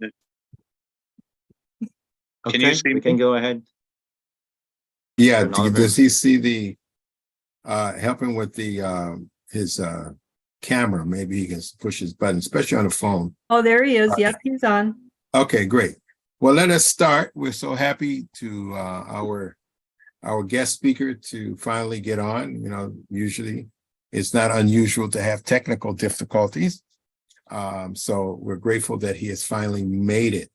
Can you Okay, see we can me? go ahead. Yeah, Reverend Oliver. does he see the helping with the his camera? Maybe he can push his button, especially on the phone. Oh, there he is. Yep, he's on. Okay, great. Well, let us start. We're so happy to our guest speaker to finally get on. You know, usually it's not unusual to have technical difficulties. So we're grateful that he has finally made it.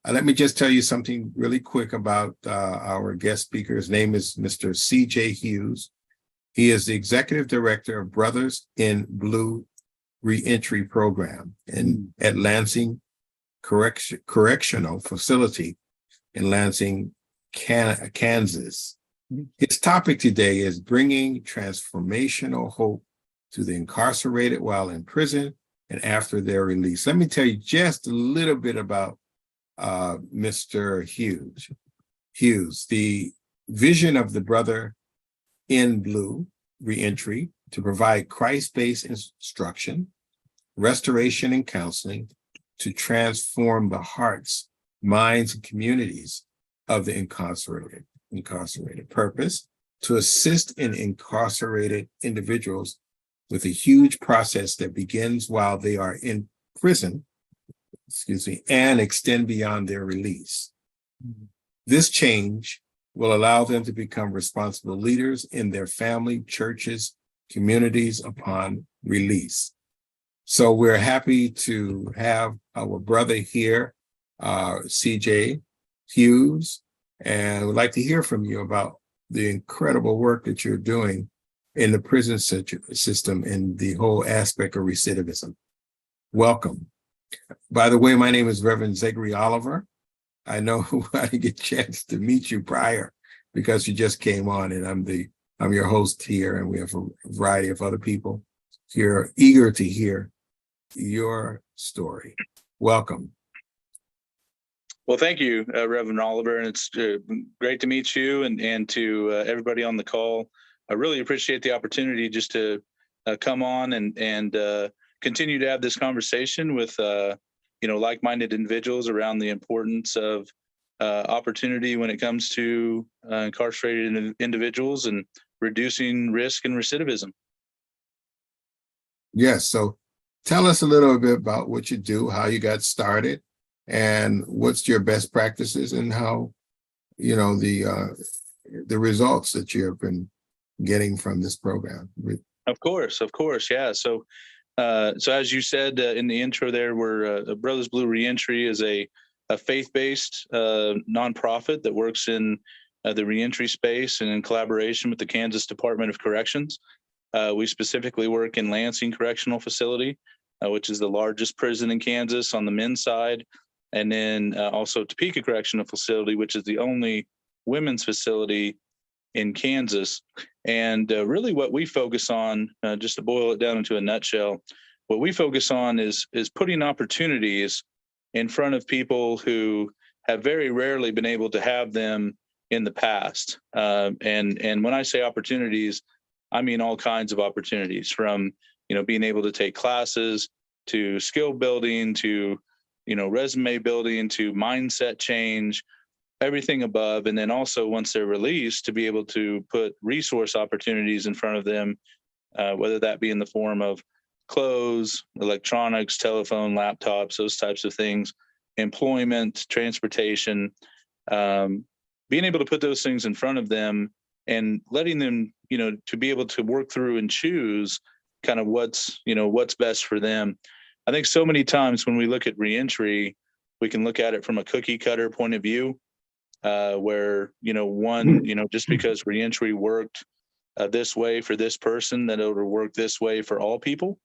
Let me just tell you something really quick about our guest speaker. His name is Mr. C.J. Hughes. He is the executive director of Brothers in Blue Reentry Program at Lansing Correctional Facility in Lansing, Kansas. His topic today is bringing transformational hope to the incarcerated while in prison and after their release. Let me tell you just a little bit about Mr. Hughes. The vision of the Brother in Blue Reentry to provide Christ-based instruction, restoration, and counseling to transform the hearts, minds, and communities of the incarcerated. Purpose to assist in incarcerated individuals with a huge process that begins while they are in prison, and extend beyond their release. This change will allow them to become responsible leaders in their family, churches, communities upon release. So we're happy to have our brother here, C.J. Hughes, and we'd like to hear from you about the incredible work that you're doing in the prison system and the whole aspect of recidivism. Welcome. By the way, my name is Reverend Zachary Oliver. I know I didn't get a chance to meet you prior because you just came on, and I'm your host here, and we have a variety of other people here eager to hear your story. Welcome. Well, thank you, Reverend Oliver, and it's great to meet you and to everybody on the call. I really appreciate the opportunity just to come on and continue to have this conversation with like-minded individuals around the importance of opportunity when it comes to incarcerated individuals and reducing risk and recidivism. Yes. So tell us a little bit about what you do, how you got started, and what's your best practices, and how, the results that you have been getting from this program. Of course. Yeah. So as you said in the intro there, we're Brothers Blue Reentry is a faith-based nonprofit that works in the reentry space and in collaboration with the Kansas Department of Corrections. We specifically work in Lansing Correctional Facility, which is the largest prison in Kansas on the men's side, and then also Topeka Correctional Facility, which is the only women's facility in Kansas. And really what we focus on, just to boil it down into a nutshell, what we focus on is putting opportunities in front of people who have very rarely been able to have them in the past. And when I say opportunities, I mean all kinds of opportunities, from being able to take classes, to skill building, to resume building, to mindset change, everything above. And then also, once they're released, to be able to put resource opportunities in front of them, whether that be in the form of clothes, electronics, telephone, laptops, those types of things, employment, transportation, being able to put those things in front of them and letting them, to be able to work through and choose kind of what's best for them. I think so many times when we look at reentry, we can look at it from a cookie cutter point of view, where, just because reentry worked this way for this person, that it would work this way for all people.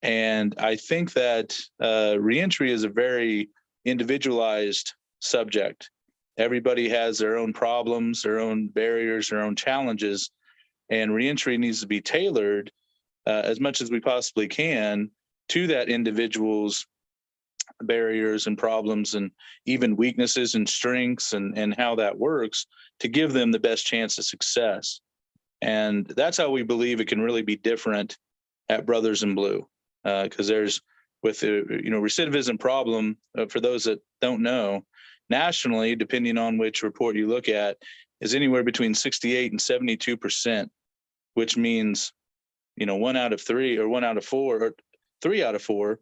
And I think that reentry is a very individualized subject. Everybody has their own problems, their own barriers, their own challenges, and reentry needs to be tailored as much as we possibly can to that individual's barriers and problems, and even weaknesses and strengths, and how that works, to give them the best chance of success. And that's how we believe it can really be different at Brothers in Blue, because there's with the recidivism problem, for those that don't know, nationally, depending on which report you look at, is anywhere between 68 and 72%, which means 1 out of 3 or 1 out of 4 or 3 out of 4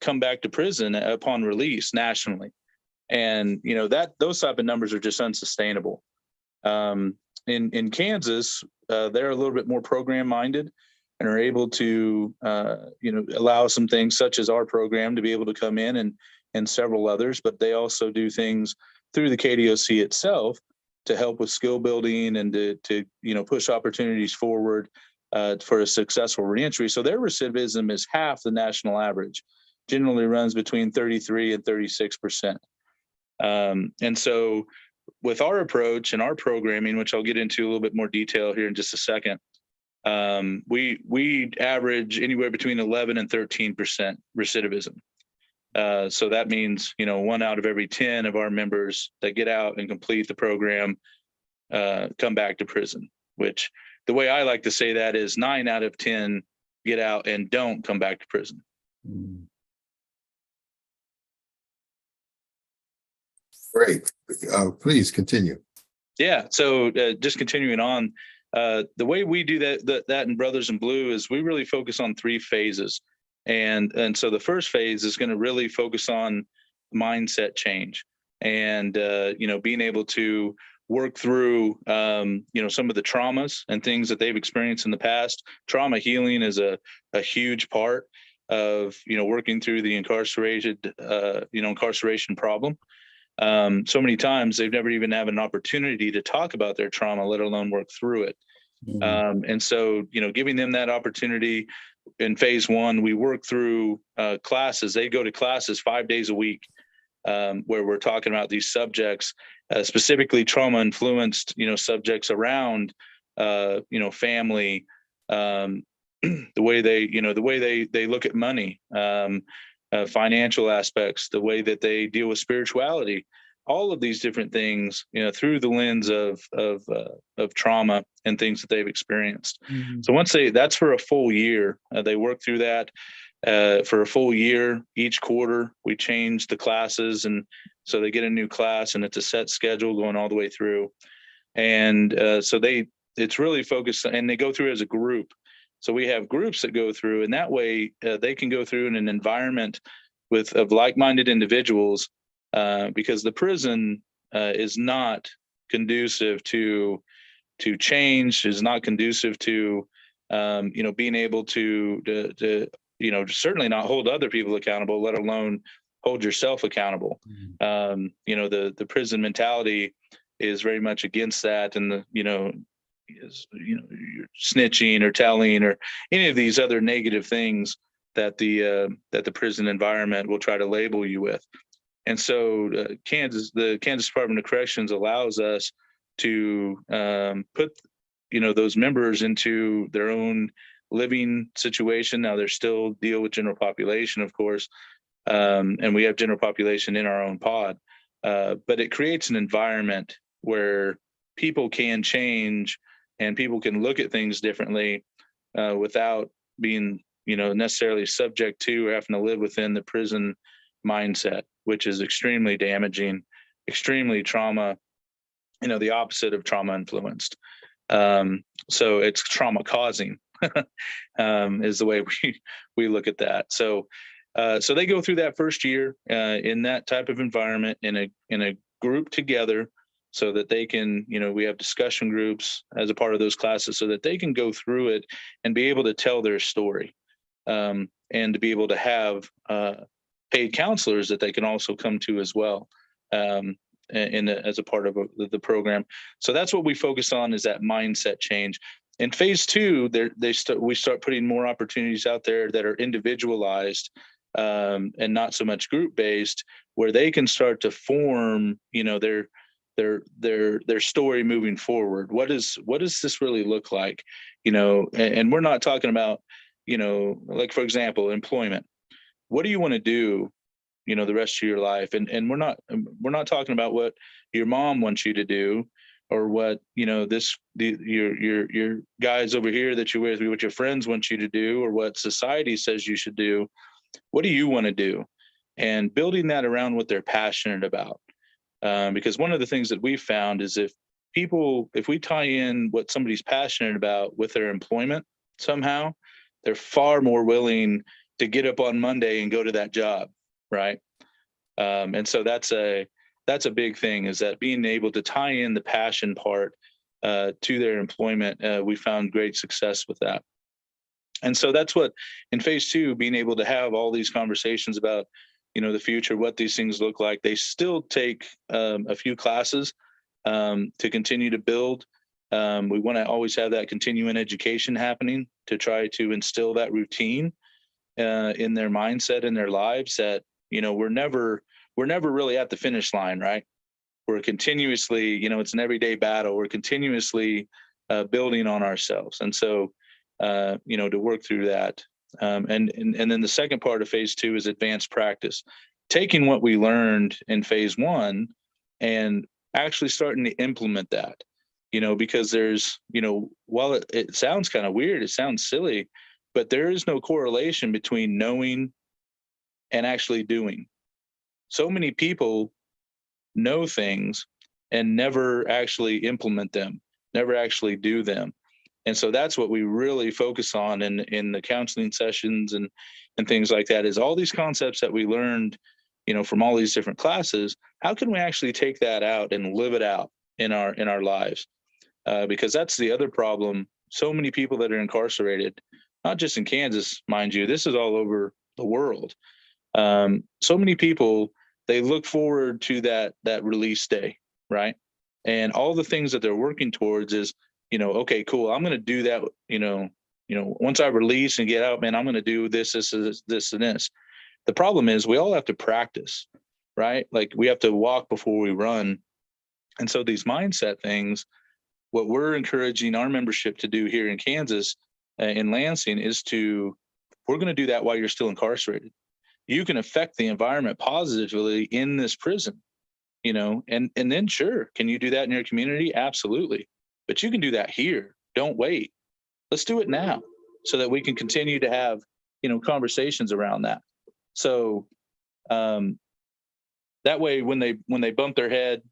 come back to prison upon release nationally. And those type of numbers are just unsustainable. In Kansas, they're a little bit more program minded and are able to allow some things such as our program to be able to come in, and several others, but they also do things through the KDOC itself to help with skill building and to push opportunities forward for a successful reentry. So their recidivism is half the national average, generally runs between 33 and 36%. And so with our approach and our programming, which I'll get into a little bit more detail here in just a second, we average anywhere between 11 and 13% recidivism. So that means 1 out of every 10 of our members that get out and complete the program come back to prison, which the way I like to say that is 9 out of 10 get out and don't come back to prison. Great. Please continue. Yeah. So just continuing on, the way we do that in Brothers in Blue is we really focus on 3 phases. And so the first phase is going to really focus on mindset change and, being able to work through, some of the traumas and things that they've experienced in the past. Trauma healing is a huge part of, working through the incarceration problem. So many times they've never even had an opportunity to talk about their trauma, let alone work through it. And so, giving them that opportunity in phase 1, we work through classes. They go to classes 5 days a week, where we're talking about these subjects, specifically trauma influenced, subjects around, family, the way they look at money, financial aspects, the way that they deal with spirituality, all of these different things, through the lens of trauma and things that they've experienced. So once that's for a full year, they work through that for a full year. Each quarter, we change the classes, and so they get a new class, and it's a set schedule going all the way through. And so it's really focused, and they go through as a group. So we have groups that go through, and that way they can go through in an environment of like-minded individuals, because the prison is not conducive to change, is not conducive to being able to certainly not hold other people accountable, let alone hold yourself accountable. The prison mentality is very much against that, and you're snitching or telling or any of these other negative things that the prison environment will try to label you with. And so the Kansas Department of Corrections allows us to put those members into their own living situation. Now, they're still deal with general population, of course, and we have general population in our own pod, but it creates an environment where people can change and people can look at things differently, without being necessarily subject to or having to live within the prison mindset, which is extremely damaging, extremely trauma, the opposite of trauma influenced. So it's trauma causing is the way we look at that. So they go through that first year in that type of environment in a group together, so that they can, we have discussion groups as a part of those classes, so that they can go through it and be able to tell their story, and to be able to have paid counselors that they can also come to as well, as a part of the program. So that's what we focus on, is that mindset change. In phase 2, we start putting more opportunities out there that are individualized, and not so much group based, where they can start to form, their story moving forward. What does this really look like? And we're not talking about, like, for example, employment. What do you want to do, the rest of your life? And we're not talking about what your mom wants you to do, or what, your guys over here that you're with, what your friends want you to do, or what society says you should do. what do you want to do? And building that around what they're passionate about. Because one of the things that we've found is if we tie in what somebody's passionate about with their employment somehow, they're far more willing to get up on Monday and go to that job, right? And so that's a big thing, is that being able to tie in the passion part to their employment. We found great success with that. And so that's what in phase 2, being able to have all these conversations about, the future, what these things look like. They still take a few classes to continue to build. We want to always have that continuing education happening to try to instill that routine in their mindset, in their lives, that, we're never really at the finish line, right? We're continuously, it's an everyday battle. We're continuously building on ourselves. And so, to work through that. And then the second part of phase 2 is advanced practice, taking what we learned in phase 1 and actually starting to implement that, because there's, while it sounds kind of weird, it sounds silly, but there is no correlation between knowing and actually doing. So many people know things and never actually implement them, never actually do them. And so that's what we really focus on in the counseling sessions and things like that, is all these concepts that we learned, from all these different classes. How can we actually take that out and live it out in our lives? Because that's the other problem. So many people that are incarcerated, not just in Kansas, mind you, this is all over the world. So many people, they look forward to that release day, right? And all the things that they're working towards is, okay, cool, I'm going to do that. Once I release and get out, man, I'm going to do this, and this. The problem is we all have to practice, right? Like we have to walk before we run. And so these mindset things, what we're encouraging our membership to do here in Kansas, in Lansing, is we're going to do that while you're still incarcerated. You can affect the environment positively in this prison, and then sure, can you do that in your community? Absolutely. But you can do that here. Don't wait. Let's do it now so that we can continue to have, conversations around that. So that way, when they bump their head,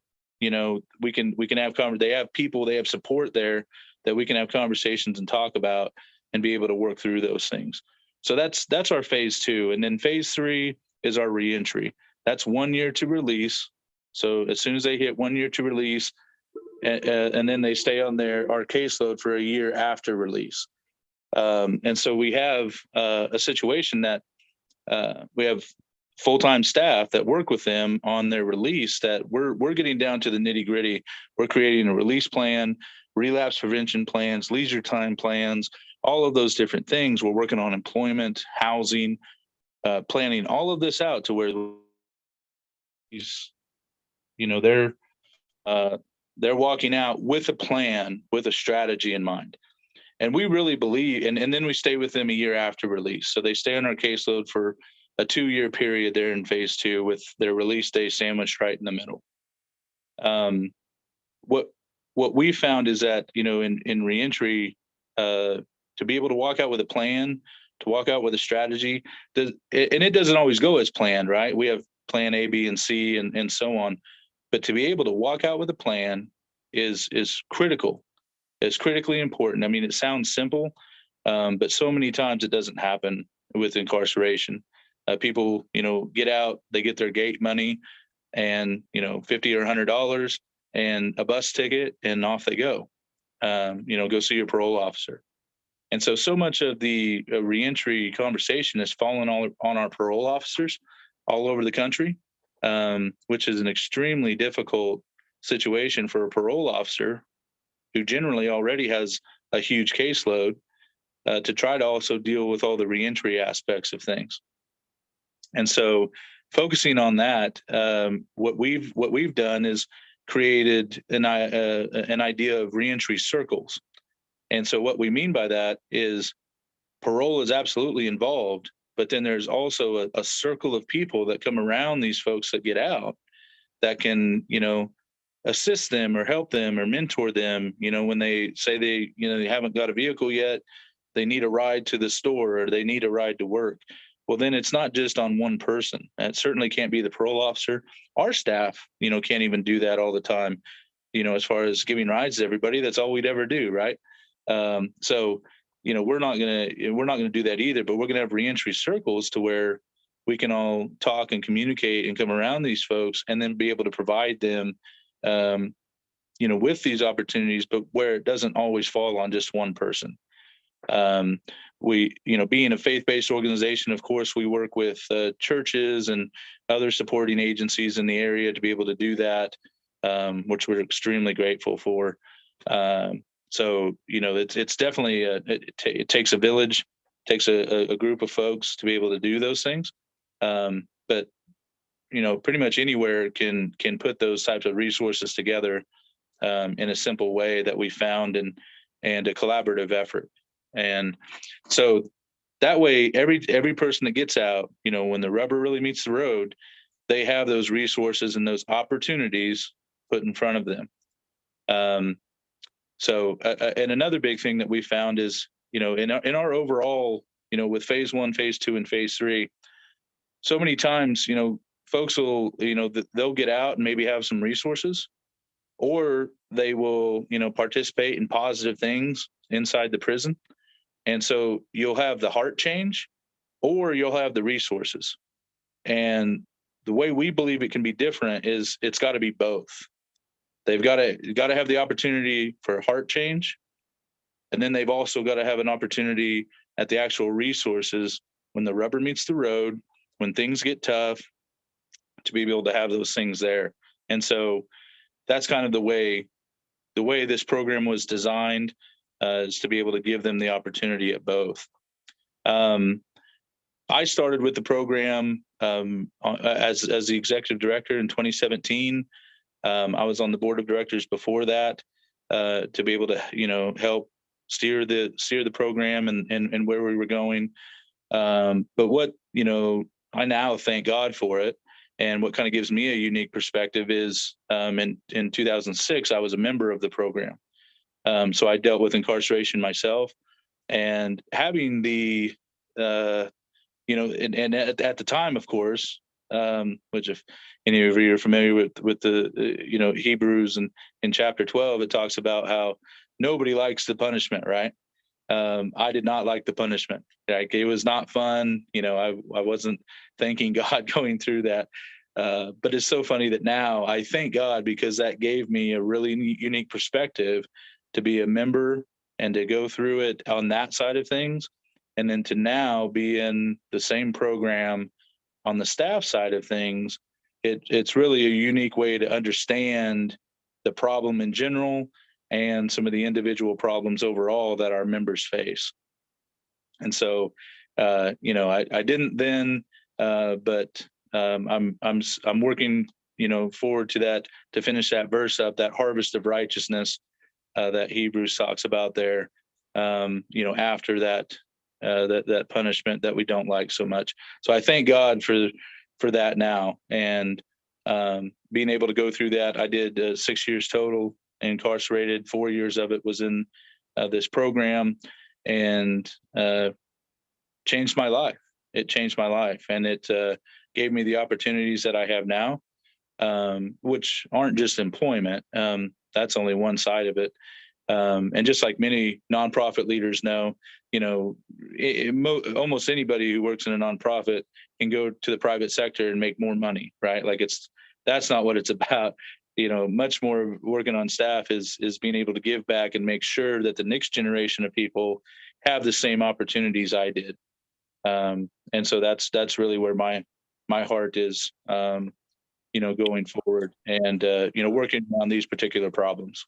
we can have they have people, they have support there that we can have conversations and talk about and be able to work through those things. So that's our phase 2. And then phase 3 is our reentry. That's 1 year to release. So as soon as they hit 1 year to release, and then they stay on our caseload for a year after release. And so we have a situation that we have full-time staff that work with them on their release, that we're getting down to the nitty-gritty. We're creating a release plan, relapse prevention plans, leisure time plans, all of those different things. We're working on employment, housing, planning all of this out to where they're walking out with a plan, with a strategy in mind. And we really believe, and then we stay with them a year after release. So they stay on our caseload for a 2-year period there in phase 2, with their release day sandwiched right in the middle. What we found is that, in reentry, to be able to walk out with a plan, to walk out with a strategy, and it doesn't always go as planned, right? We have plan A, B, and C, and so on. But to be able to walk out with a plan is critical. It's critically important. I mean, it sounds simple, but so many times it doesn't happen with incarceration. People, get out, they get their gate money and, $50 or $100 and a bus ticket, and off they go. Go see your parole officer. And so much of the reentry conversation has fallen on our parole officers all over the country, which is an extremely difficult situation for a parole officer who generally already has a huge caseload, to try to also deal with all the reentry aspects of things. And so focusing on that, what we've done is created an idea of reentry circles. And so what we mean by that is parole is absolutely involved, but then there's also a circle of people that come around these folks that get out that can, assist them or help them or mentor them, when they say they haven't got a vehicle yet, they need a ride to the store or they need a ride to work. well, then it's not just on one person. It certainly can't be the parole officer. Our staff, can't even do that all the time. As far as giving rides to everybody, that's all we'd ever do, right? So, we're not gonna do that either. But we're gonna have reentry circles to where we can all talk and communicate and come around these folks, and then be able to provide them, with these opportunities, but where it doesn't always fall on just one person. Being a faith-based organization, of course, we work with churches and other supporting agencies in the area to be able to do that, which we're extremely grateful for. So, it's definitely it takes a village, takes a group of folks to be able to do those things. But pretty much anywhere can put those types of resources together in a simple way that we found, and a collaborative effort. And so that way, every person that gets out, when the rubber really meets the road, they have those resources and those opportunities put in front of them. And another big thing that we found is, in our overall, with phase 1, phase 2, and phase 3, so many times, folks will, they'll get out and maybe have some resources, or they will, participate in positive things inside the prison. And so you'll have the heart change, or you'll have the resources. And the way we believe it can be different is it's got to be both. They've got to have the opportunity for heart change, and then they've also got to have an opportunity at the actual resources when the rubber meets the road, when things get tough, to be able to have those things there. And so that's kind of the way this program was designed, is to be able to give them the opportunity at both. I started with the program as the executive director in 2017. I was on the board of directors before that, to be able to help steer the program and where we were going. But what I now thank God for it. And what kind of gives me a unique perspective is, in 2006, I was a member of the program. So I dealt with incarceration myself, and having the, and at the time, of course, which if any of you are familiar with the, Hebrews, and in chapter 12, it talks about how nobody likes the punishment, right? I did not like the punishment. Like, it was not fun. I wasn't thanking God going through that. But it's so funny that now I thank God, because that gave me a really unique perspective to be a member and to go through it on that side of things. And then to now be in the same program on the staff side of things, it's really a unique way to understand the problem in general and some of the individual problems overall that our members face. And so, I didn't then, but I'm working, forward to that, to finish that verse up, that harvest of righteousness that Hebrews talks about there. After that, that punishment that we don't like so much. So I thank God for that now, and being able to go through that. I did 6 years total incarcerated. 4 years of it was in this program, and changed my life. It changed my life, and it gave me the opportunities that I have now, which aren't just employment. That's only one side of it. And just like many nonprofit leaders know, almost anybody who works in a nonprofit can go to the private sector and make more money, right? Like, that's not what it's about. Much more working on staff is being able to give back and make sure that the next generation of people have the same opportunities I did. And so that's really where my heart is, going forward, and working on these particular problems.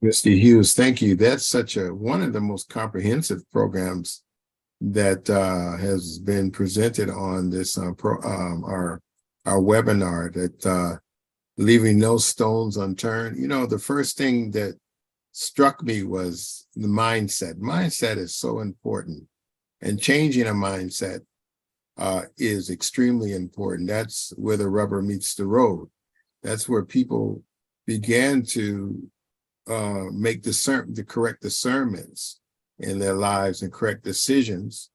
Mr. Hughes, thank you. That's one of the most comprehensive programs that has been presented on this our webinar, that leaving no stones unturned. The first thing that struck me was the mindset. Mindset is so important, and changing a mindset is extremely important. That's where the rubber meets the road. That's where people began to make the correct discernments in their lives and correct decisions.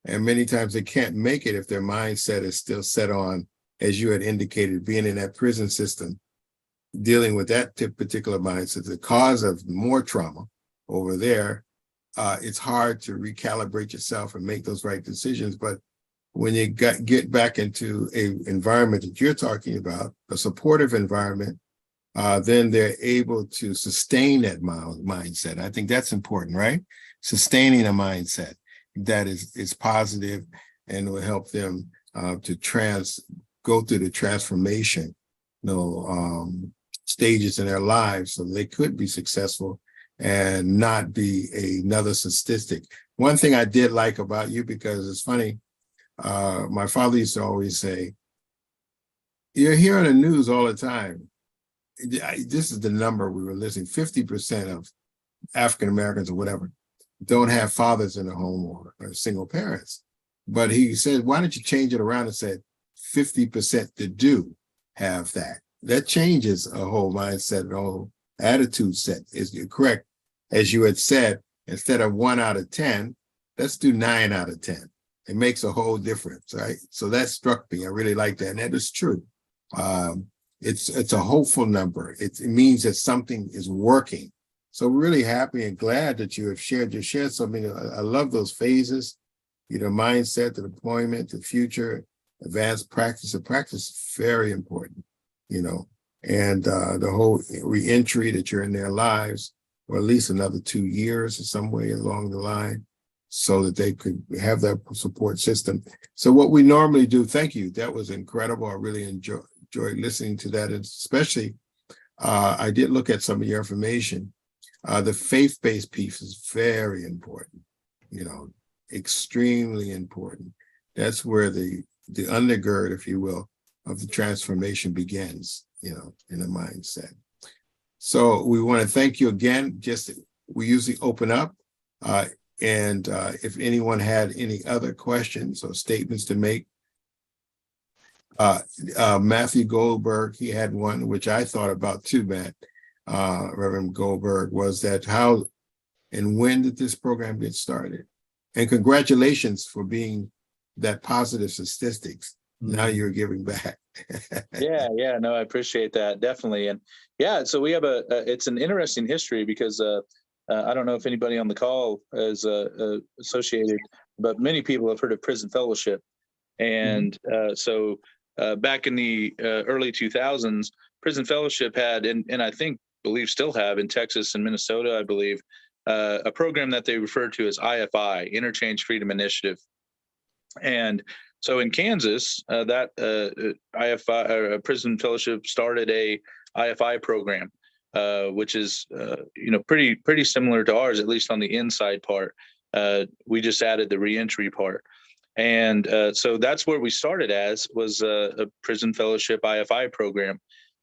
And many times they can't make it if their mindset is still set on, as you had indicated, being in that prison system, dealing with that particular mindset, the cause of more trauma over there. It's hard to recalibrate yourself and make those right decisions. But when you get back into an environment that you're talking about, a supportive environment, then they're able to sustain that mindset. I think that's important, right? Sustaining a mindset that is positive and will help them to go through the transformation, stages in their lives, so they could be successful and not be another statistic. One thing I did like about you, because it's funny, my father used to always say, "You're hearing the news all the time. This is the number we were listening, 50% of African Americans or whatever don't have fathers in the home or single parents." But he said, why don't you change it around and say 50% that do have that? That changes a whole mindset, a whole attitude set. Is correct? As you had said, instead of 1 out of 10, let's do 9 out of 10. It makes a whole difference, right? So that struck me. I really like that. And that is true. It's a hopeful number. It means that something is working. So we're really happy and glad that you have shared. You shared something. I love those phases, mindset, the deployment, the future, advanced practice. The practice is very important, and the whole reentry that you're in their lives, or at least another 2 years or some way along the line, so that they could have that support system. So what we normally do, thank you. That was incredible. I really enjoyed listening to that. And especially, I did look at some of your information. The faith-based piece is very important, extremely important. That's where the undergird, if you will, of the transformation begins, in a mindset. So we want to thank you again. We usually open up, and if anyone had any other questions or statements to make, Matthew Goldberg, he had one, which I thought about too, Matt. Reverend Goldberg, was that how and when did this program get started? And congratulations for being that positive statistics. Now you're giving back. Yeah, no, I appreciate that, definitely. And yeah, so we have it's an interesting history, because I don't know if anybody on the call is associated, but many people have heard of Prison Fellowship. And so back in the early 2000s, Prison Fellowship had, and I believe still have in Texas and Minnesota, I believe, a program that they refer to as IFI, Interchange Freedom Initiative. And so in Kansas, that IFI Prison Fellowship started a IFI program, which is pretty similar to ours, at least on the inside part. We just added the reentry part. And so that's where we started was a Prison Fellowship IFI program.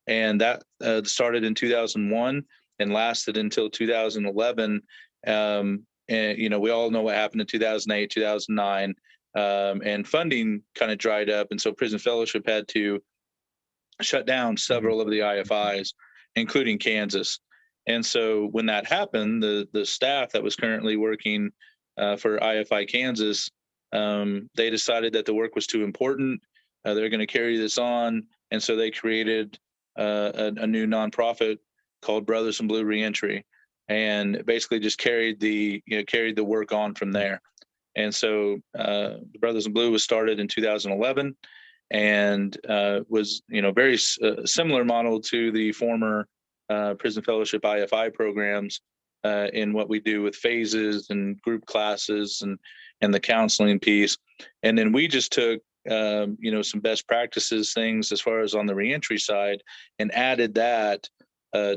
And that started in 2001 and lasted until 2011. And, we all know what happened in 2008, 2009, and funding kind of dried up. And so Prison Fellowship had to shut down several of the IFIs, including Kansas. And so when that happened, the staff that was currently working for IFI Kansas, they decided that the work was too important. They're going to carry this on. And so they created a new nonprofit called Brothers in Blue Reentry, and basically just carried the work on from there. And so the Brothers in Blue was started in 2011, and was very similar model to the former Prison Fellowship IFI programs in what we do with phases and group classes and the counseling piece. And then we just took some best practices things as far as on the reentry side, and added that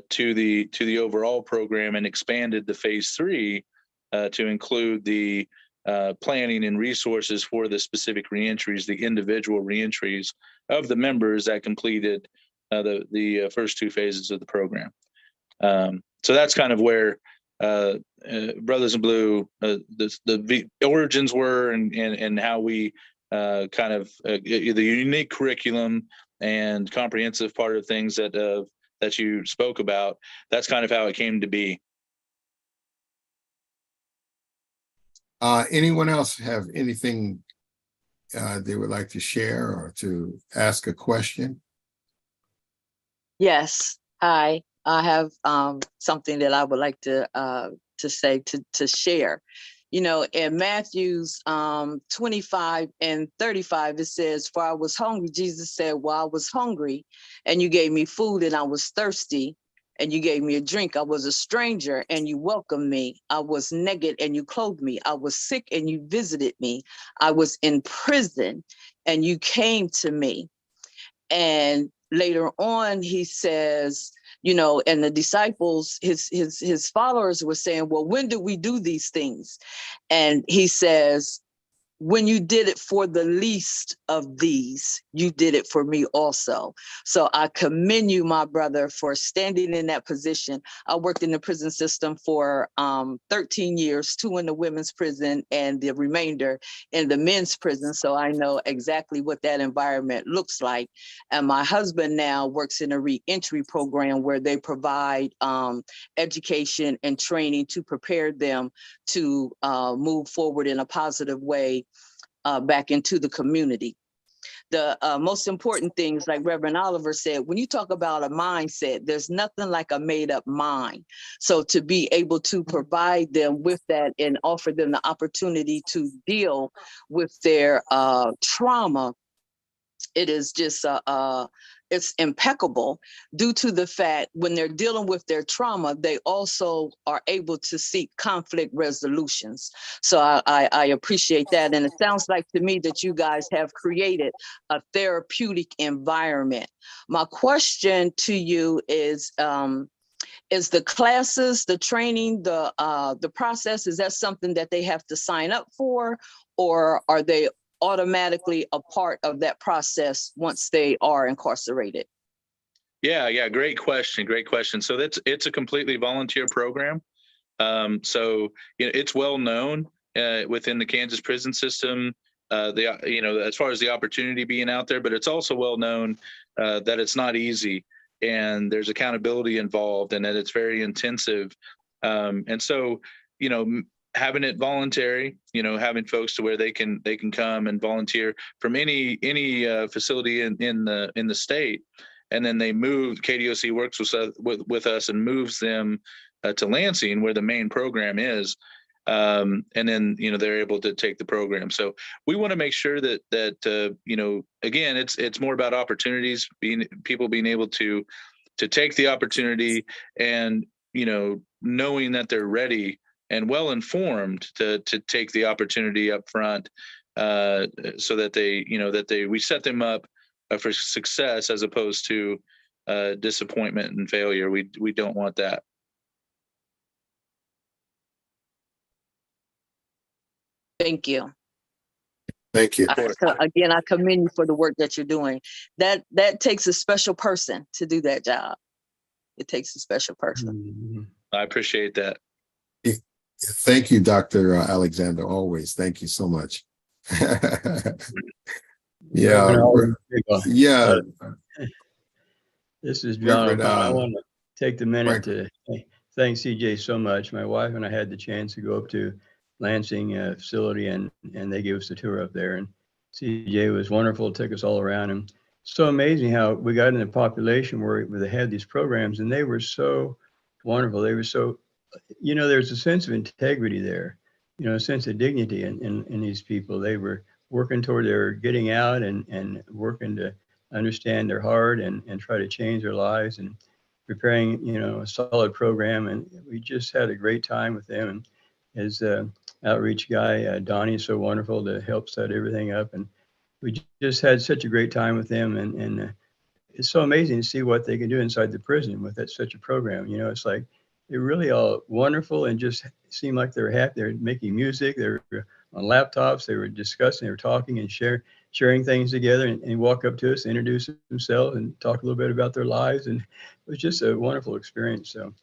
to the overall program, and expanded the phase 3 to include the planning and resources for the specific reentries, the individual reentries of the members that completed the first 2 phases of the program. So that's kind of where Brothers in Blue, the origins were, and how we the unique curriculum and comprehensive part of things that you spoke about. That's kind of how it came to be. Anyone else have anything they would like to share or to ask a question? Yes. Hi. I have something that I would like to say to share. You know, in Matthew's 25 and 35, it says, "For I was hungry," Jesus said, "while I was hungry, and you gave me food, and I was thirsty, and you gave me a drink. I was a stranger, and you welcomed me. I was naked, and you clothed me. I was sick, and you visited me. I was in prison, and you came to me." And later on, he says, you know, and the disciples, his followers were saying, "Well, when did we do these things?" And he says, "When you did it for the least of these, you did it for me also." So I commend you, my brother, for standing in that position. I worked in the prison system for 13 years, 2 in the women's prison and the remainder in the men's prison. So I know exactly what that environment looks like. And my husband now works in a reentry program where they provide education and training to prepare them to move forward in a positive way back into the community. The most important things, like Reverend Oliver said, when you talk about a mindset, there's nothing like a made up mind. So to be able to provide them with that and offer them the opportunity to deal with their trauma, it is just it's impeccable, due to the fact when they're dealing with their trauma, they also are able to seek conflict resolutions. So I appreciate that. And it sounds like to me that you guys have created a therapeutic environment. My question to you is the classes, the training, the process, is that something that they have to sign up for, or are they automatically a part of that process once they are incarcerated? Yeah, great question. So it's a completely volunteer program. So it's well known within the Kansas prison system. As far as the opportunity being out there, but it's also well known that it's not easy, and there's accountability involved, and that it's very intensive. And so, having it voluntary, having folks to where they can come and volunteer from any facility in the state, and then they move. KDOC works with us and moves them to Lansing, where the main program is, and then they're able to take the program. So we want to make sure that again, it's more about opportunities, people being able to take the opportunity, and knowing that they're ready and well informed to take the opportunity up front, so that we set them up for success, as opposed to disappointment and failure. We don't want that. Thank you. Thank you. Again, I commend you for the work that you're doing. That takes a special person to do that job. It takes a special person. I appreciate that. Thank you, Dr. Alexander. Always. Thank you so much. Yeah. This is John. I want to take the minute to thank CJ so much. My wife and I had the chance to go up to Lansing facility, and they gave us a tour up there. And CJ was wonderful, took us all around. And so amazing how we got in the population where they had these programs, and they were so wonderful. They were so, there's a sense of integrity there, a sense of dignity in these people. They were working toward their getting out and working to understand their heart and try to change their lives, and preparing, a solid program. And we just had a great time with them. And his outreach guy, Donnie, is so wonderful to help set everything up. And we just had such a great time with them. And it's so amazing to see what they can do inside the prison with such a program. It's like, they're really all wonderful and just seem like they're happy. They're making music. They were on laptops. They were discussing, they were talking and sharing things together, and walk up to us, introduce themselves, and talk a little bit about their lives. And it was just a wonderful experience. So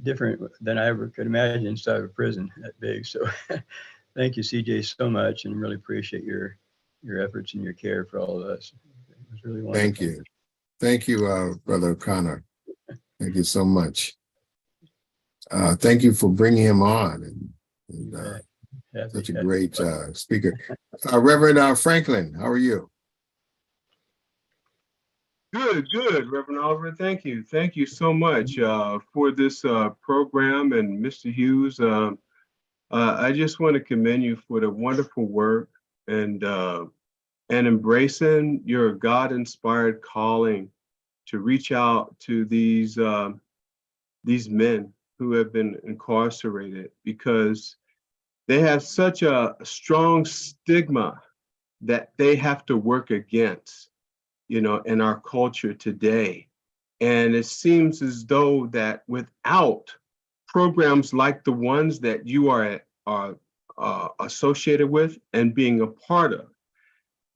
different than I ever could imagine inside of a prison that big. So thank you, CJ, so much, and really appreciate your efforts and your care for all of us. It was really wonderful. Thank you. Thank you, Brother O'Connor. Thank you so much. Thank you for bringing him on. And Such a great speaker. Reverend Franklin, how are you? Good, Reverend Oliver. Thank you. Thank you so much for this program. And Mr. Hughes, I just want to commend you for the wonderful work and embracing your God-inspired calling to reach out to these men who have been incarcerated, because they have such a strong stigma that they have to work against, in our culture today. And it seems as though that without programs like the ones that you are associated with and being a part of,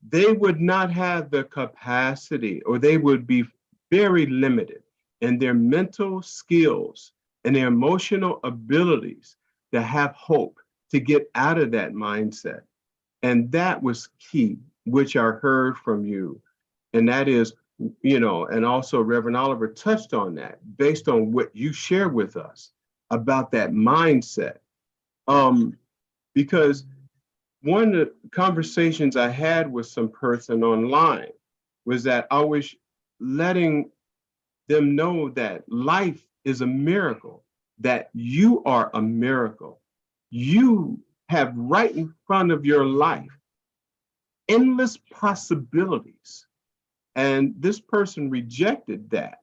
they would not have the capacity, or they would be very limited in their mental skills and their emotional abilities to have hope to get out of that mindset. And that was key, which I heard from you. And that is, and also Reverend Oliver touched on that based on what you shared with us about that mindset. Because one of the conversations I had with some person online was that I was letting them know that life is a miracle, that you are a miracle. You have right in front of your life endless possibilities. And this person rejected that.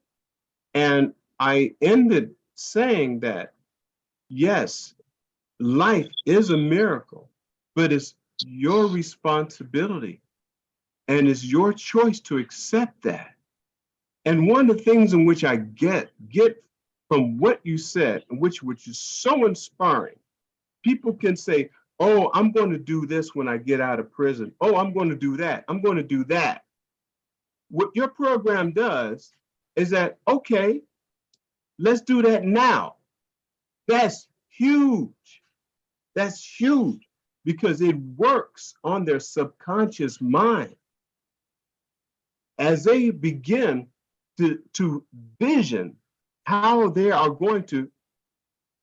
And I ended saying that, yes, life is a miracle, but it's your responsibility and it's your choice to accept that. And one of the things in which I get from what you said, which is so inspiring, people can say, oh, I'm going to do this when I get out of prison. Oh, I'm going to do that. I'm going to do that. What your program does is that, okay, let's do that now. That's huge. That's huge, because it works on their subconscious mind as they begin to vision how they are going to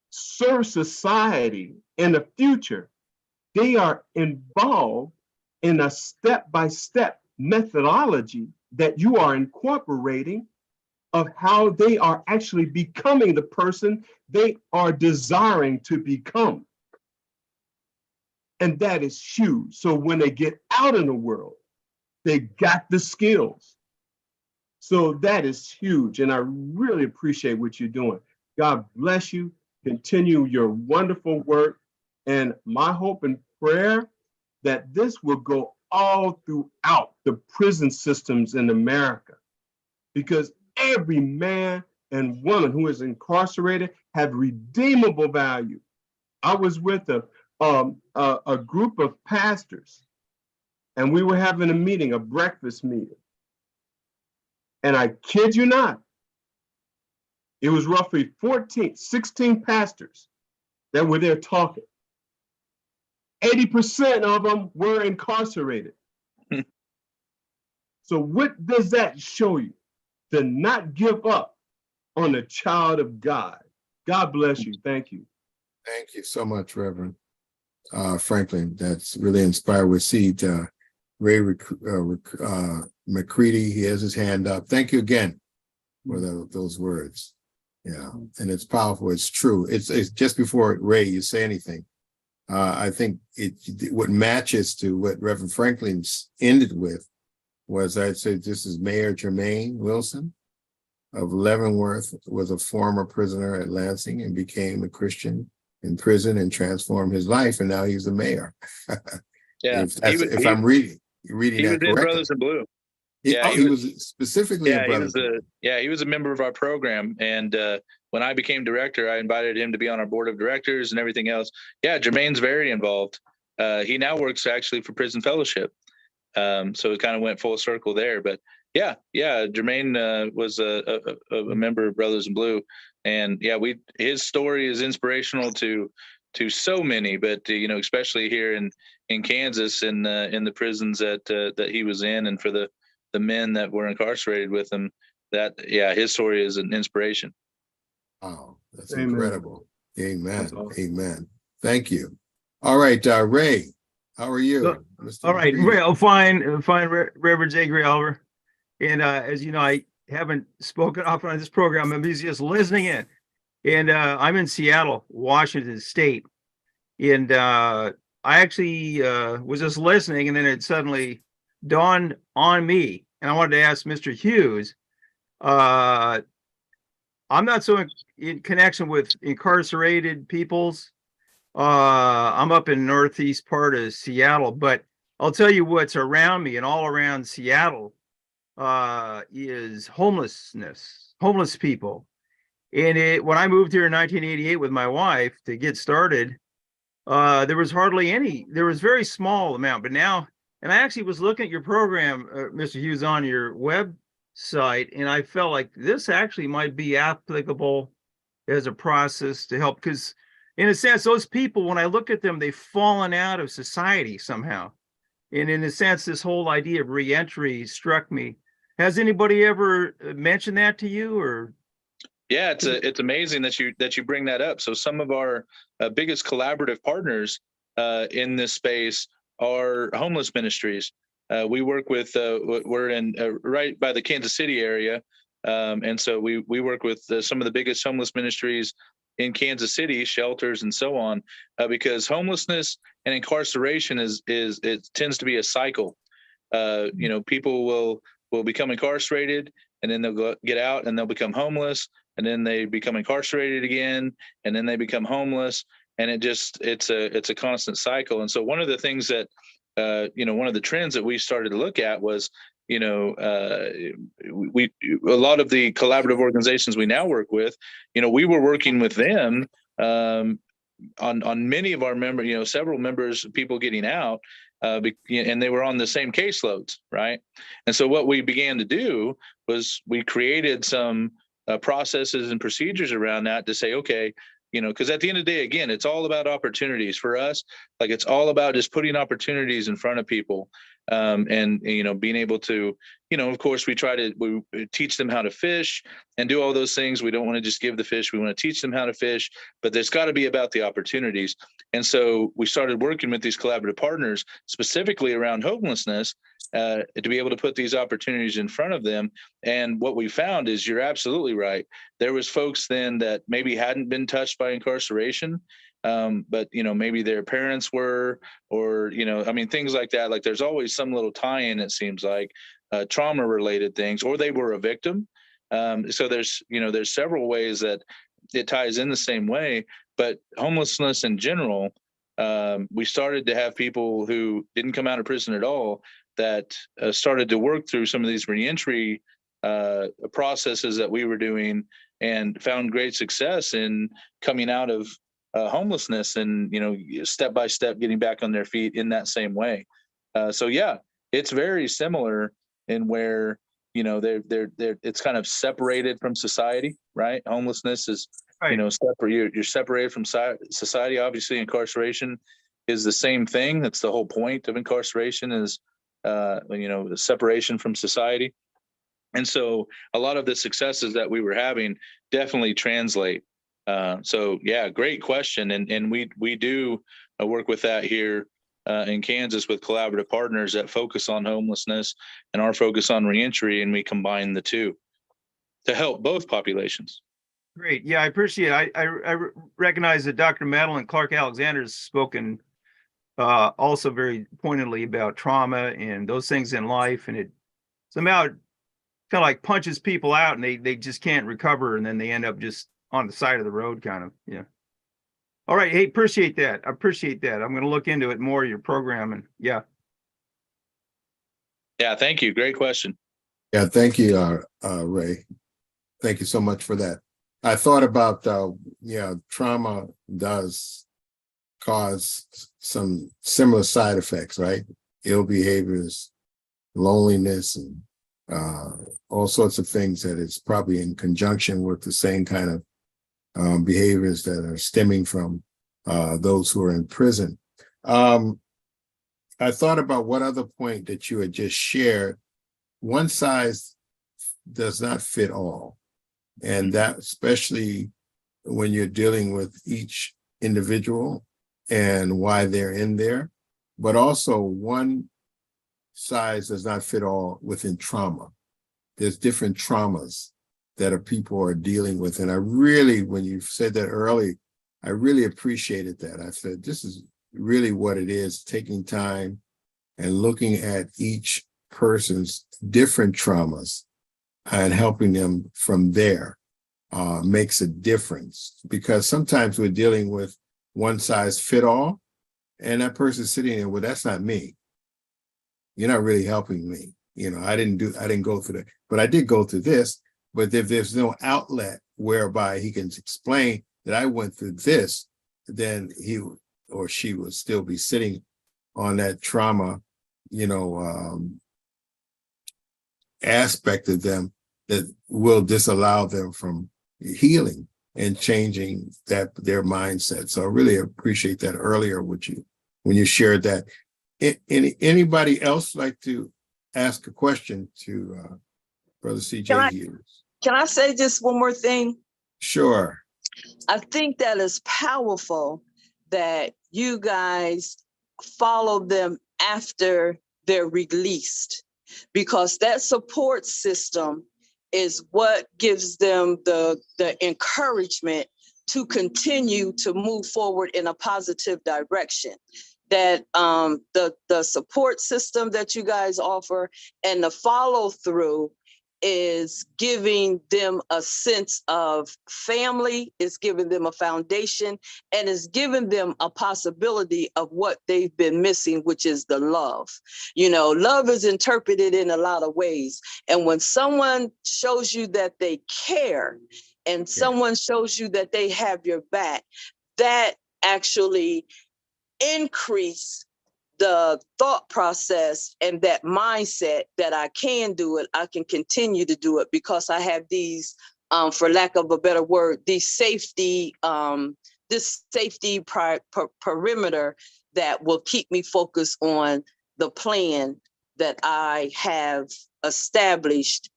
serve society in the future. They are involved in a step-by-step methodology that you are incorporating of how they are actually becoming the person they are desiring to become. And that is huge. So when they get out in the world, they got the skills. So that is huge. And I really appreciate what you're doing. God bless you. Continue your wonderful work. And my hope and prayer that this will go all throughout the prison systems in America, because every man and woman who is incarcerated have redeemable value. I was with a group of pastors, and we were having a meeting, a breakfast meeting. And I kid you not, it was roughly 16 pastors that were there talking. 80% of them were incarcerated. So what does that show you? To not give up on a child of God. God bless you. Thank you. Thank you so much, Reverend Franklin. That's really inspired. We see Ray McCready. He has his hand up. Thank you again for those words. Yeah, and it's powerful. It's true. It's just before Ray, you say anything. I think what matches to what Reverend Franklin's ended with was, I'd say, this is Mayor Jermaine Wilson of Leavenworth, was a former prisoner at Lansing and became a Christian in prison and transformed his life, and now he's the mayor. Yeah, if I'm reading he that was correctly. in Brothers in Blue. He was specifically in Brothers. He was a member of our program, and when I became director, I invited him to be on our board of directors and everything else. Yeah, Jermaine's very involved. He now works actually for Prison Fellowship, so it kind of went full circle there. But yeah, Jermaine was a member of Brothers in Blue, and yeah, his story is inspirational to so many, but especially here in Kansas, in the prisons that he was in, and for the men that were incarcerated with him, his story is an inspiration. Wow, that's Amen. incredible. Amen. That's awesome. Amen. Thank you. All right, Ray, how are you? So- Mr. All right, Reed. fine, Reverend J. Gray Oliver. And as you know, I haven't spoken often on this program. I'm just listening in. And I'm in Seattle, Washington State. And I actually was just listening, and then it suddenly dawned on me. And I wanted to ask Mr. Hughes. I'm not so in connection with incarcerated peoples. I'm up in northeast part of Seattle, but I'll tell you what's around me and all around Seattle is homeless people. And when I moved here in 1988 with my wife to get started, there was hardly any, there was very small amount, but now, and I actually was looking at your program, Mr. Hughes, on your website, and I felt like this actually might be applicable as a process to help, because in a sense, those people, when I look at them, they've fallen out of society somehow. And in a sense, this whole idea of reentry struck me. Has anybody ever mentioned that to you, or? Yeah, it's amazing that you bring that up. So some of our biggest collaborative partners in this space are homeless ministries. We work with we're in right by the Kansas City area, and so we work with some of the biggest homeless ministries in Kansas City, shelters and so on, because homelessness and incarceration it tends to be a cycle. People will become incarcerated, and then they'll get out and they'll become homeless, and then they become incarcerated again, and then they become homeless, and it's a constant cycle. And so one of the things that one of the trends that we started to look at was a lot of the collaborative organizations we now work with, we were working with them on many of our members, several members, people getting out, and they were on the same caseloads, right? And so what we began to do was we created some processes and procedures around that to say, okay, because at the end of the day, again, it's all about opportunities for us. Like, it's all about just putting opportunities in front of people, and being able to, of course, we teach them how to fish and do all those things. We don't want to just give the fish. We want to teach them how to fish, but there's got to be about the opportunities. And so we started working with these collaborative partners specifically around homelessness, to be able to put these opportunities in front of them. And what we found is, you're absolutely right. There was folks then that maybe hadn't been touched by incarceration, but maybe their parents were, or things like that. Like, there's always some little tie-in, it seems like, trauma related things, or they were a victim. So there's several ways that it ties in the same way. But homelessness in general, we started to have people who didn't come out of prison at all that started to work through some of these reentry processes that we were doing, and found great success in coming out of homelessness, and step by step getting back on their feet in that same way. So yeah, it's very similar in where they're it's kind of separated from society, right? Homelessness is Right. Separate. You're separated from society. Obviously, incarceration is the same thing. That's the whole point of incarceration, is the separation from society. And so a lot of the successes that we were having definitely translate. So yeah, great question. And we do work with that here in Kansas with collaborative partners that focus on homelessness and our focus on reentry, and we combine the two to help both populations. Great. Yeah, I appreciate it. I recognize that Dr. Madeline Clark Alexander has spoken also very pointedly about trauma and those things in life, and it somehow kind of like punches people out, and they just can't recover, and then they end up just on the side of the road, kind of. Yeah. All right. Hey, appreciate that. I appreciate that. I'm going to look into it more, your program, and yeah. Yeah, thank you. Great question. Yeah, thank you, Ray. Thank you so much for that. I thought about, trauma does cause some similar side effects, right? Ill behaviors, loneliness, and all sorts of things that is probably in conjunction with the same kind of behaviors that are stemming from those who are in prison. I thought about what other point that you had just shared. One size does not fit all. And that, especially when you're dealing with each individual, and why they're in there, but also one size does not fit all within trauma. There's different traumas that people are dealing with. And I really, when you said that early, I really appreciated that. I said, this is really what it is, taking time and looking at each person's different traumas and helping them from there makes a difference. Because sometimes we're dealing with one size fit all, and that person's sitting there, well, that's not me. You're not really helping me. You know, I didn't go through that, but I did go through this. But if there's no outlet whereby he can explain that I went through this, then he or she will still be sitting on that trauma, aspect of them that will disallow them from healing and changing their mindset. So I really appreciate that earlier when you shared that. Anybody else like to ask a question to Brother C.J. Hughes? Can I say just one more thing? Sure. I think that is powerful that you guys follow them after they're released, because that support system is what gives them the encouragement to continue to move forward in a positive direction. That the support system that you guys offer and the follow through is giving them a sense of family, is giving them a foundation, and is giving them a possibility of what they've been missing, which is the love. You know, love is interpreted in a lot of ways. And when someone shows you that they care and someone shows you that they have your back, that actually increase the thought process and that mindset that I can do it, I can continue to do it, because I have these, for lack of a better word, these safety, this safety perimeter that will keep me focused on the plan that I have established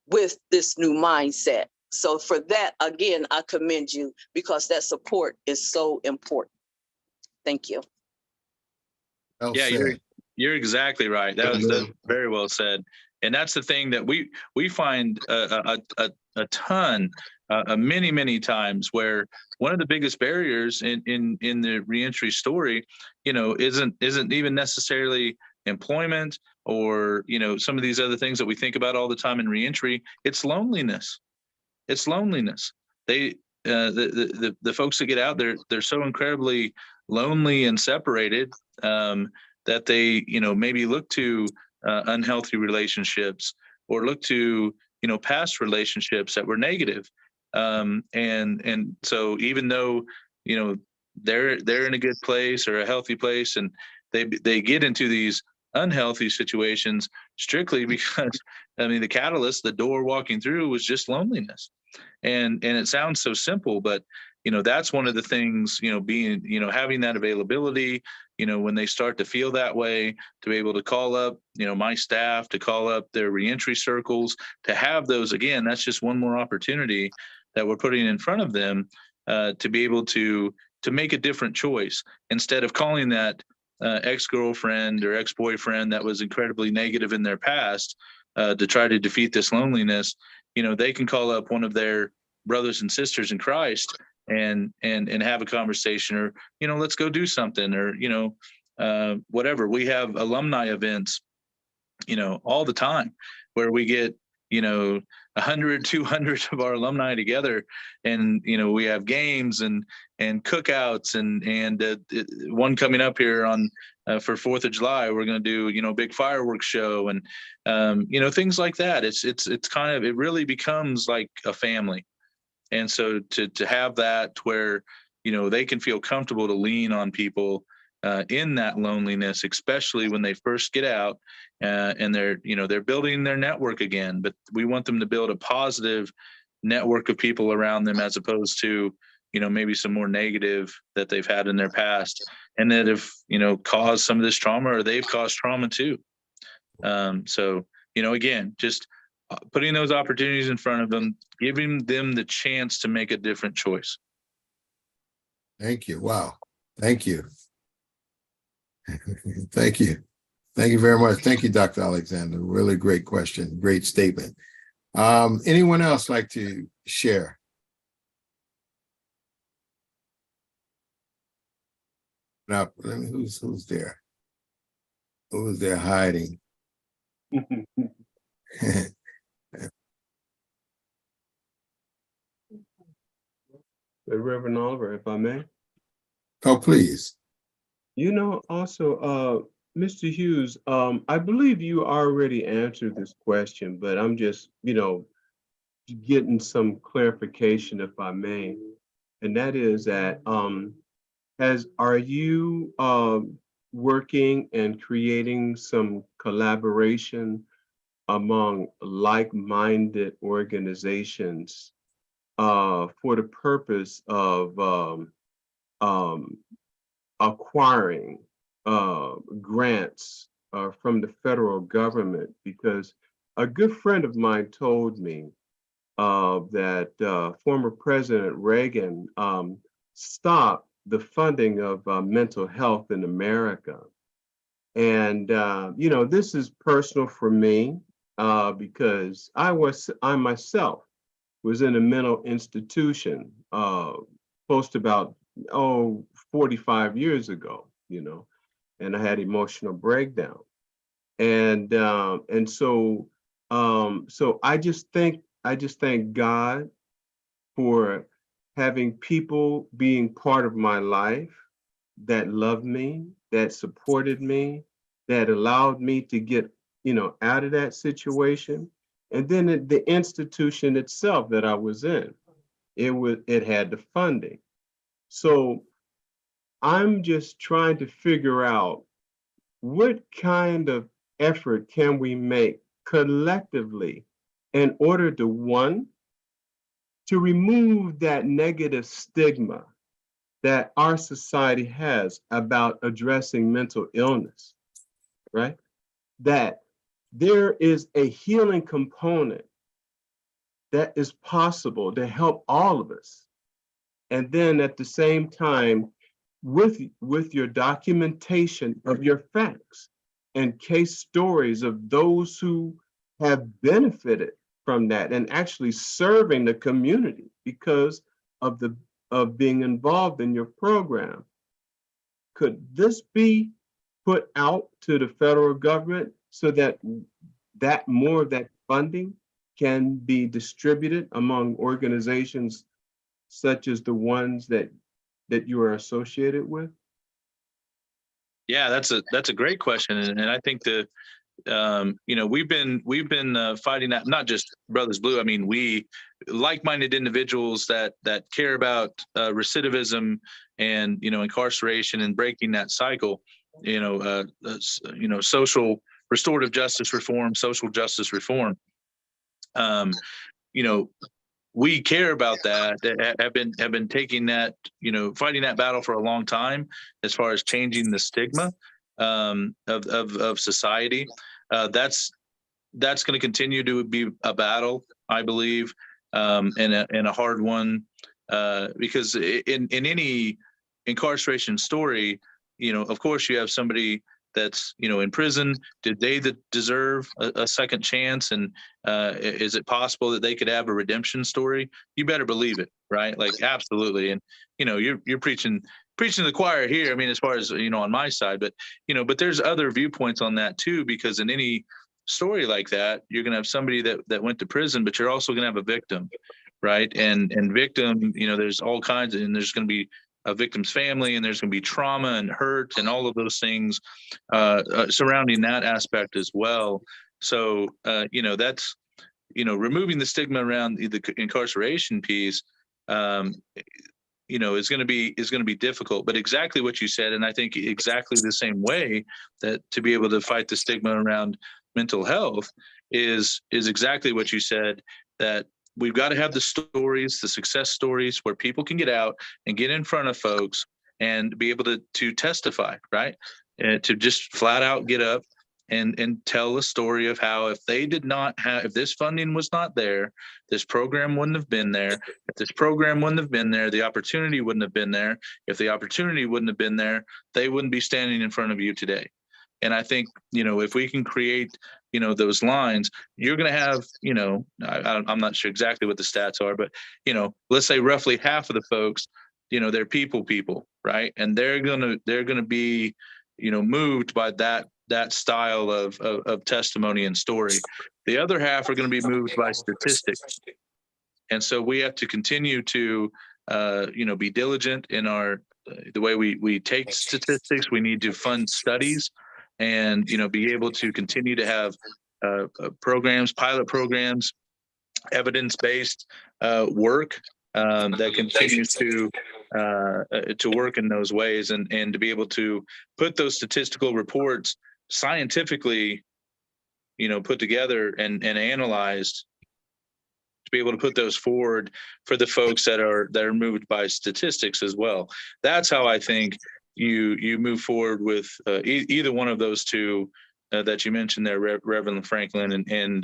with this new mindset. So for that, again, I commend you, because that support is so important. Thank you. Well Yeah, said. you're exactly right. That's very well said. And that's the thing that we find a ton, many times, where one of the biggest barriers in the reentry story, isn't even necessarily employment or some of these other things that we think about all the time in reentry. It's loneliness. It's loneliness. They the folks that get out, they're so incredibly lonely and separated, that they maybe look to unhealthy relationships, or look to past relationships that were negative, and so even though they're in a good place or a healthy place, and they get into these unhealthy situations strictly because the catalyst, the door walking through, was just loneliness. And it sounds so simple, but that's one of the things, being having that availability, when they start to feel that way, to be able to call up my staff, to call up their reentry circles, to have those. Again, that's just one more opportunity that we're putting in front of them, to be able to make a different choice, instead of calling that ex-girlfriend or ex-boyfriend that was incredibly negative in their past, to try to defeat this loneliness. They can call up one of their brothers and sisters in Christ and have a conversation, or let's go do something, or whatever. We have alumni events all the time, where we get 100, 200 of our alumni together, and we have games and cookouts, and one coming up here on for 4th of July, we're going to do big fireworks show, and things like that. It's kind of, it really becomes like a family. And so to have that where they can feel comfortable to lean on people in that loneliness, especially when they first get out, and they're building their network again. But we want them to build a positive network of people around them, as opposed to maybe some more negative that they've had in their past, and that have caused some of this trauma, or they've caused trauma too. So again, just putting those opportunities in front of them, giving them the chance to make a different choice. Thank you. Wow. Thank you. Thank you. Thank you very much. Thank you, Dr. Alexander. Really great question. Great statement. Anyone else like to share? Now, who's there? Who's there hiding? Reverend Oliver, if I may. Oh, please. You know, also, Mr. Hughes, I believe you already answered this question, but I'm just, getting some clarification, if I may. And that is that, are you working and creating some collaboration among like-minded organizations for the purpose of acquiring grants from the federal government? Because a good friend of mine told me that former President Reagan stopped the funding of mental health in America. And, this is personal for me because I myself was in a mental institution close to about 45 years ago, and I had emotional breakdown. And so I just thank God for having people being part of my life that loved me, that supported me, that allowed me to get, out of that situation. And then the institution itself that I was in, it had the funding. So I'm just trying to figure out what kind of effort can we make collectively in order to, one, to remove that negative stigma that our society has about addressing mental illness, right? That there is a healing component that is possible to help all of us. And then at the same time, with your documentation of your facts and case stories of those who have benefited from that and actually serving the community because of being involved in your program. Could this be put out to the federal government so that more of that funding can be distributed among organizations such as the ones that you are associated with? Yeah, that's a great question, and I think we've been fighting that, not just Brothers Blue. I mean, we like-minded individuals that care about recidivism and incarceration and breaking that cycle. Social restorative justice reform, social justice reform. We care about that have been taking that, fighting that battle for a long time as far as changing the stigma of society. That's going to continue to be a battle, I believe, and a hard one, because in any incarceration story, of course you have somebody that's in prison. Did they deserve a second chance? And is it possible that they could have a redemption story? You better believe it, right? Like, absolutely. And you're preaching to the choir here. I mean, as far as on my side, but but there's other viewpoints on that too, because in any story like that, you're going to have somebody that went to prison, but you're also going to have a victim, right? And victim, there's all kinds and there's going to be a victim's family, and there's going to be trauma and hurt and all of those things surrounding that aspect as well. So, that's, removing the stigma around the incarceration piece, is going to be difficult. But exactly what you said, and I think exactly the same way, that to be able to fight the stigma around mental health is exactly what you said, that we've got to have the stories, the success stories, where people can get out and get in front of folks and be able to testify, right? And to just flat out get up and tell a story of how if they did not have, if this funding was not there, this program wouldn't have been there. If this program wouldn't have been there, the opportunity wouldn't have been there. If the opportunity wouldn't have been there, they wouldn't be standing in front of you today. And I think, if we can create, those lines, you're going to have, I'm not sure exactly what the stats are, but, let's say roughly half of the folks, they're people, right? And they're going to be, moved by that style of testimony and story. The other half are going to be moved by statistics. And so we have to continue to, be diligent in the way we take statistics. We need to fund studies and, be able to continue to have programs, pilot programs, evidence-based work that continues to work in those ways, and to be able to put those statistical reports scientifically, put together and analyzed, to be able to put those forward for the folks that are moved by statistics as well. That's how I think you move forward with either one of those two that you mentioned there, Reverend Franklin, and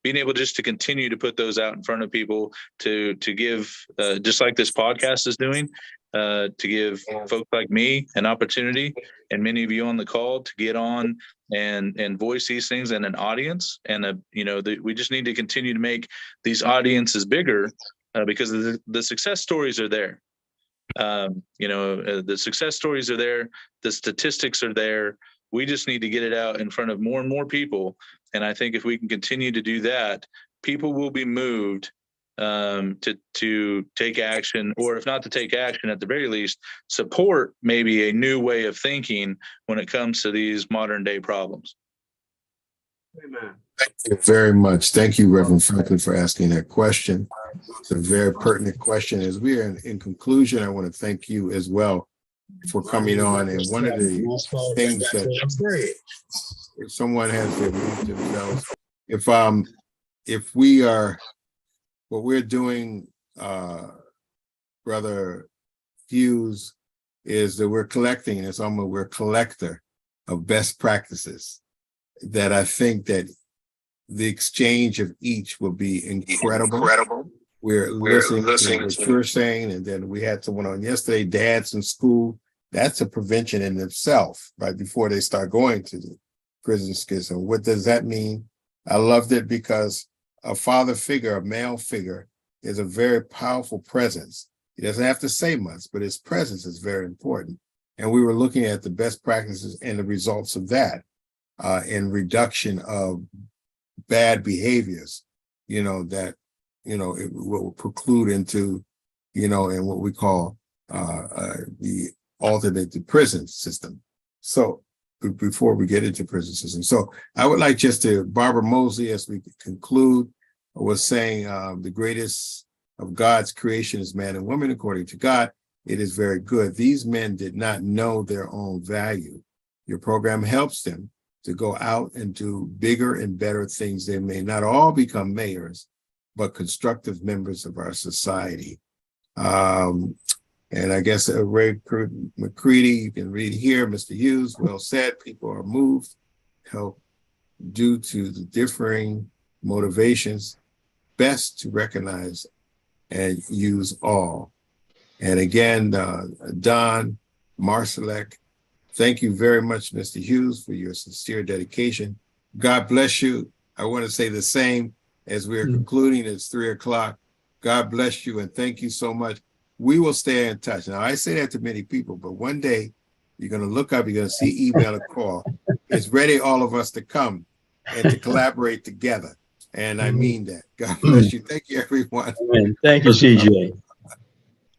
being able just to continue to put those out in front of people to give, just like this podcast is doing, to give folks like me an opportunity, and many of you on the call, to get on and voice these things in an audience. And we just need to continue to make these audiences bigger, because the success stories are there. The success stories are there. The statistics are there. We just need to get it out in front of more and more people. And I think if we can continue to do that, people will be moved to take action, or if not to take action, at the very least, support maybe a new way of thinking when it comes to these modern day problems. Amen. Thank you very much. Thank you, Reverend Franklin, for asking that question. It's a very pertinent question. As we are in conclusion, I want to thank you as well for coming on. And one of the things that, if someone has to move themselves, if we are, what we're doing, Brother Hughes, is that we're collecting, and it's almost, we're a collector of best practices that I think that the exchange of each will be incredible. We're listening to what you're saying, and then we had someone on yesterday, dads in school. That's a prevention in itself, right before they start going to the prison system. What does that mean? I loved it because a father figure, a male figure, is a very powerful presence. He doesn't have to say much, but his presence is very important. And we were looking at the best practices and the results of that in reduction of bad behaviors, that, it will preclude into, in what we call the alternative prison system. So before we get into prison system. So I would like just to, Barbara Mosley, as we conclude, was saying the greatest of God's creation is man and woman, according to God. It is very good. These men did not know their own value. Your program helps them to go out and do bigger and better things. They may not all become mayors, but constructive members of our society. And I guess Ray McCready, you can read here, Mr. Hughes, well said, people are moved, help due to the differing motivations, best to recognize and use all. And again, Don Marsalek, thank you very much, Mr. Hughes, for your sincere dedication. God bless you. I want to say the same as we're concluding. It's 3:00. God bless you and thank you so much. We will stay in touch. Now, I say that to many people, but one day you're going to look up, you're going to see email or call. It's ready, all of us to come and to collaborate together. And I mean that. God bless you. Thank you, everyone. Thank you, CJ.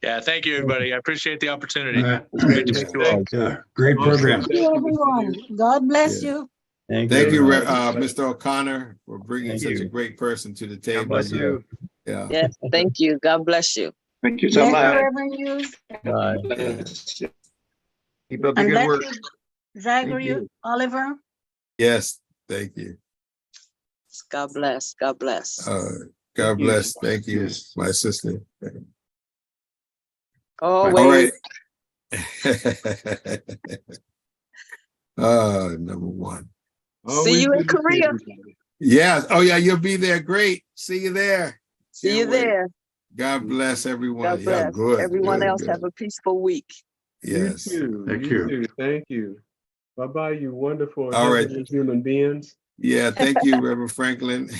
Yeah, thank you, everybody. I appreciate the opportunity. All right. It's great to meet you all. Yeah, great program. Thank you, everyone. God bless Yeah. you. Thank Thank you, very much. Mr. O'Connor, for bringing Thank such you. a great person to the God table. bless you. Yeah. Yes, thank you. God bless you. Thank you so Thank you, much. Reverend Hughes. Bye. Keep up the And good work. bless you, Zachary, you. Oliver. Yes, thank you. God bless. God bless. God you. bless. Thank you, Yes. my sister. Oh, All wait. right. Number one. Always you in good to see Korea. everybody. Yeah. Oh, yeah. You'll be there. Great. See you there. See you Can't wait. there. God bless everyone. God Yeah, bless. good. Everyone good, else good. have a peaceful week. Yes. You too. Thank you you. too. Thank you. Bye-bye, you wonderful All right. heavenly human beings. Yeah. Thank you, Reverend Franklin.